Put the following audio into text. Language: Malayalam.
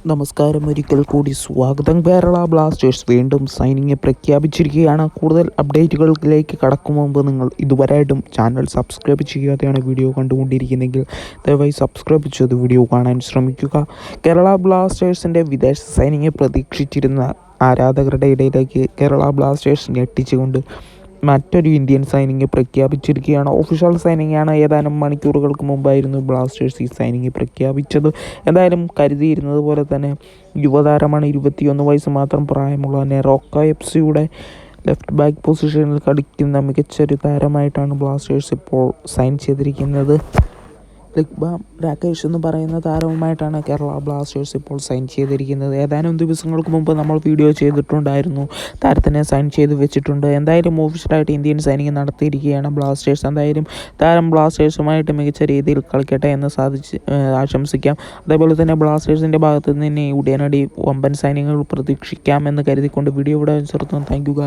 നമസ്കാരം, ഒരിക്കൽ കൂടി സ്വാഗതം. കേരള ബ്ലാസ്റ്റേഴ്സ് വീണ്ടും സൈനിങ് പ്രഖ്യാപിച്ചിരിക്കുകയാണ്. കൂടുതൽ അപ്ഡേറ്റുകളിലേക്ക് കടക്കും മുമ്പ് നിങ്ങൾ ഇതുവരെയായിട്ടും ചാനൽ സബ്സ്ക്രൈബ് ചെയ്യാതെയാണ് വീഡിയോ കണ്ടുകൊണ്ടിരിക്കുന്നതെങ്കിൽ ദയവായി സബ്സ്ക്രൈബ് ചെയ്ത് വീഡിയോ കാണാൻ ശ്രമിക്കുക. കേരള ബ്ലാസ്റ്റേഴ്സിൻ്റെ വിദേശ സൈനിങ് പ്രതീക്ഷിച്ചിരുന്ന ആരാധകരുടെ ഇടയിലേക്ക് കേരള ബ്ലാസ്റ്റേഴ്സ് ഞെട്ടിച്ചുകൊണ്ട് മറ്റൊരു ഇന്ത്യൻ സൈനിങ് പ്രഖ്യാപിച്ചിരിക്കുകയാണ്. ഒഫീഷ്യൽ സൈനിങ്ങാണ്. ഏതാനും മണിക്കൂറുകൾക്ക് മുമ്പായിരുന്നു ബ്ലാസ്റ്റേഴ്സ് ഈ സൈനിങ് പ്രഖ്യാപിച്ചത്. എന്തായാലും കരുതിയിരുന്നത് പോലെ തന്നെ യുവതാരമാണ്. 21 വയസ്സ് മാത്രം പ്രായമുള്ള നെറോക്ക FC-യുടെ ലെഫ്റ്റ് ബാക്ക് പൊസിഷനിൽ കളിക്കുന്ന മികച്ചൊരു താരമായിട്ടാണ് ബ്ലാസ്റ്റേഴ്സ് ഇപ്പോൾ സൈൻ ചെയ്തിരിക്കുന്നത്. ലിഗ്ബാം രാകേഷ് എന്ന് പറയുന്ന താരവുമായിട്ടാണ് കേരള ബ്ലാസ്റ്റേഴ്സ് ഇപ്പോൾ സൈൻ ചെയ്തിരിക്കുന്നത്. ഏതാനും ദിവസങ്ങൾക്ക് മുമ്പ് നമ്മൾ വീഡിയോ ചെയ്തിട്ടുണ്ടായിരുന്നു. താരത്തിനെ സൈൻ ചെയ്ത് വെച്ചിട്ടുണ്ട്. എന്തായാലും ഓഫീഷ്യലായിട്ട് ഇന്ത്യൻ സൈനിങ് നടത്തിയിരിക്കുകയാണ് ബ്ലാസ്റ്റേഴ്സ്. എന്തായാലും താരം ബ്ലാസ്റ്റേഴ്സുമായിട്ട് മികച്ച രീതിയിൽ കളിക്കട്ടെ എന്ന് ആശംസിക്കാം. അതേപോലെ തന്നെ ബ്ലാസ്റ്റേഴ്സിൻ്റെ ഭാഗത്ത് നിന്ന് ഉടനടി വമ്പൻ സൈനികങ്ങൾ പ്രതീക്ഷിക്കാം എന്ന് കരുതിക്കൊണ്ട് വീഡിയോ ഇവിടെ നിർത്തുന്നു. Thank you.